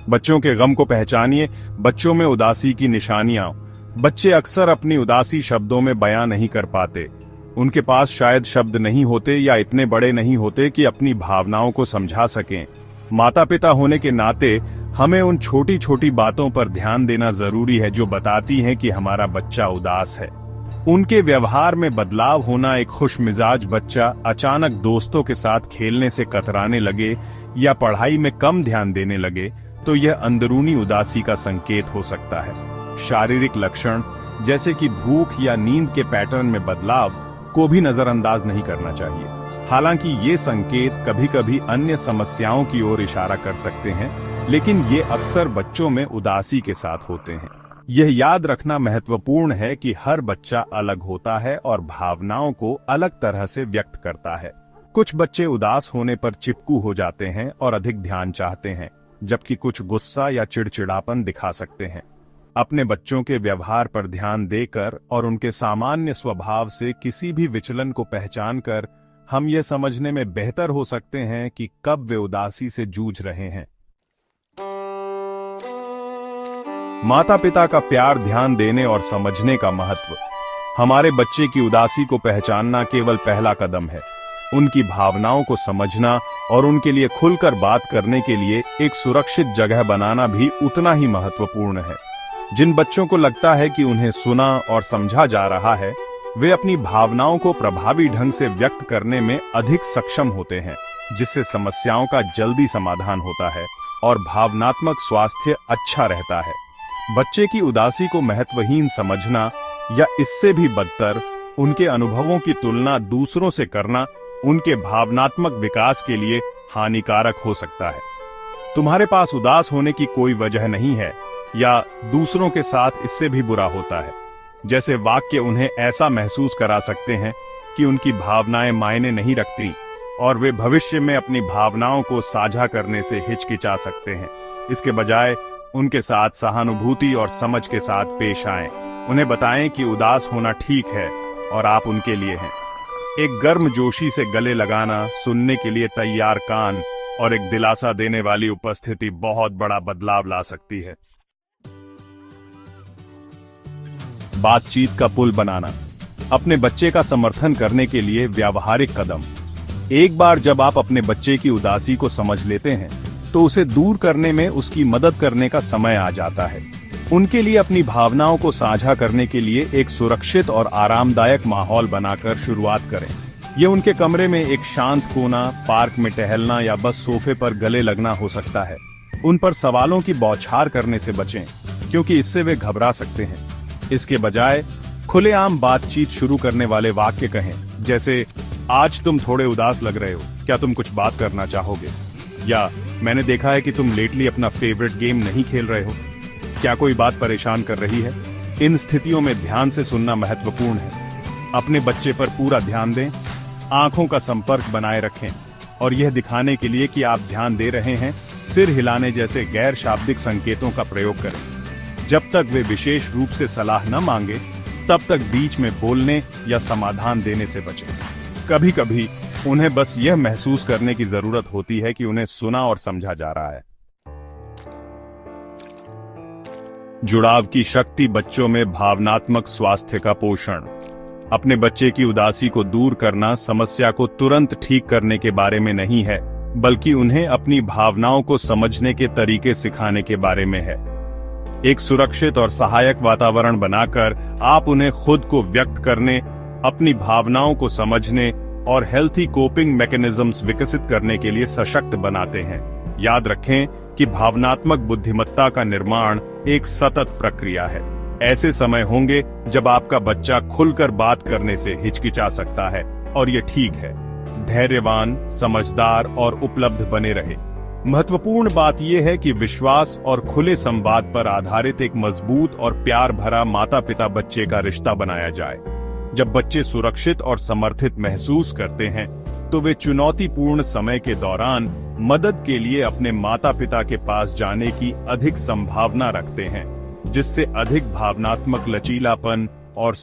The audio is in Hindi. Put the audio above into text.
बच्चों के गम को पहचानिए। बच्चों में उदासी की निशानियां। बच्चे अक्सर अपनी उदासी शब्दों में बयां नहीं कर पाते। उनके पास शायद शब्द नहीं होते या इतने बड़े नहीं होते कि अपनी भावनाओं को समझा सकें। माता पिता होने के नाते हमें उन छोटी छोटी बातों पर ध्यान देना जरूरी है जो बताती हैं कि हमारा बच्चा उदास है। उनके व्यवहार में बदलाव होना, एक खुशमिजाज बच्चा अचानक दोस्तों के साथ खेलने से कतराने लगे या पढ़ाई में कम ध्यान देने लगे, तो यह अंदरूनी उदासी का संकेत हो सकता है। शारीरिक लक्षण जैसे कि भूख या नींद के पैटर्न में बदलाव को भी नजरअंदाज नहीं करना चाहिए। हालांकि ये संकेत कभी कभी अन्य समस्याओं की ओर इशारा कर सकते हैं, लेकिन ये अक्सर बच्चों में उदासी के साथ होते हैं। यह याद रखना महत्वपूर्ण है कि हर बच्चा अलग होता है और भावनाओं को अलग तरह से व्यक्त करता है। कुछ बच्चे उदास होने पर चिपकू हो जाते हैं और अधिक ध्यान चाहते हैं, जबकि कुछ गुस्सा या चिड़चिड़ापन दिखा सकते हैं। अपने बच्चों के व्यवहार पर ध्यान देकर और उनके सामान्य स्वभाव से किसी भी विचलन को पहचानकर हम ये समझने में बेहतर हो सकते हैं कि कब वे उदासी से जूझ रहे हैं। माता पिता का प्यार, ध्यान देने और समझने का महत्व। हमारे बच्चे की उदासी को पहचानना केवल पहला कदम है। उनकी भावनाओं को समझना और उनके लिए खुलकर बात करने के लिए एक सुरक्षित जगह बनाना भी उतना ही महत्वपूर्ण है। जिन बच्चों को लगता है कि उन्हें सुना और समझा जा रहा है, वे अपनी भावनाओं को प्रभावी ढंग से व्यक्त करने में अधिक सक्षम होते हैं, जिससे समस्याओं का जल्दी समाधान होता है और भावनात्मक स्वास्थ्य अच्छा रहता है। बच्चे की उदासी को महत्वहीन समझना या इससे भी बदतर उनके अनुभवों की तुलना दूसरों से करना उनके भावनात्मक विकास के लिए हानिकारक हो सकता है। तुम्हारे पास उदास होने की कोई वजह नहीं है या दूसरों के साथ इससे भी बुरा होता है, जैसे वाक्य उन्हें ऐसा महसूस करा सकते हैं कि उनकी भावनाएं मायने नहीं रखती और वे भविष्य में अपनी भावनाओं को साझा करने से हिचकिचा सकते हैं। इसके बजाय उनके साथ सहानुभूति और समझ के साथ पेश आएं। उन्हें बताएं कि उदास होना ठीक है और आप उनके लिए हैं। एक गर्मजोशी से गले लगाना, सुनने के लिए तैयार कान और एक दिलासा देने वाली उपस्थिति बहुत बड़ा बदलाव ला सकती है। बातचीत का पुल बनाना। अपने बच्चे का समर्थन करने के लिए व्यावहारिक कदम। एक बार जब आप अपने बच्चे की उदासी को समझ लेते हैं, तो उसे दूर करने में उसकी मदद करने का समय आ जाता है। उनके लिए अपनी भावनाओं को साझा करने के लिए एक सुरक्षित और आरामदायक माहौल बनाकर शुरुआत करें। ये उनके कमरे में एक शांत कोना, पार्क में टहलना या बस सोफे पर गले लगना हो सकता है। उन पर सवालों की बौछार करने से बचें, क्योंकि इससे वे घबरा सकते हैं। इसके बजाय खुलेआम बातचीत शुरू करने वाले वाक्य कहें, जैसे आज तुम थोड़े उदास लग रहे हो, क्या तुम कुछ बात करना चाहोगे? या मैंने देखा है कि तुम लेटली अपना फेवरेट गेम नहीं खेल रहे हो, क्या कोई बात परेशान कर रही है? इन स्थितियों में ध्यान से सुनना महत्वपूर्ण है। अपने बच्चे पर पूरा ध्यान दें, आंखों का संपर्क बनाए रखें और यह दिखाने के लिए कि आप ध्यान दे रहे हैं, सिर हिलाने जैसे गैर शाब्दिक संकेतों का प्रयोग करें। जब तक वे विशेष रूप से सलाह न मांगे, तब तक बीच में बोलने या समाधान देने से बचें। कभी कभी उन्हें बस यह महसूस करने की जरूरत होती है कि उन्हें सुना और समझा जा रहा है। जुड़ाव की शक्ति बच्चों में भावनात्मक स्वास्थ्य का पोषण। अपने बच्चे की उदासी को दूर करना समस्या को तुरंत ठीक करने के बारे में नहीं है, बल्कि उन्हें अपनी भावनाओं को समझने के तरीके सिखाने के बारे में है। एक सुरक्षित और सहायक वातावरण बनाकर आप उन्हें खुद को व्यक्त करने, अपनी भावनाओं को समझने और हेल्थी कोपिंग मैकेनिज्म्स विकसित करने के लिए सशक्त बनाते हैं। याद रखें कि भावनात्मक बुद्धिमत्ता का निर्माण एक सतत प्रक्रिया है। ऐसे समय होंगे जब आपका बच्चा खुलकर बात करने से हिचकिचा सकता है, और ये ठीक है। धैर्यवान, समझदार और उपलब्ध बने रहे। महत्वपूर्ण बात यह है कि विश्वास और खुले संवाद पर आधारित एक मजबूत और प्यार भरा माता पिता बच्चे का रिश्ता बनाया जाए। जब बच्चे सुरक्षित और समर्थित महसूस करते हैं, तो वे चुनौतीपूर्ण समय के दौरान मदद के लिए अपने माता पिता के पास जाने की अधिक संभावना रखते हैं, जिससे अधिक भावनात्मक लचीलापन और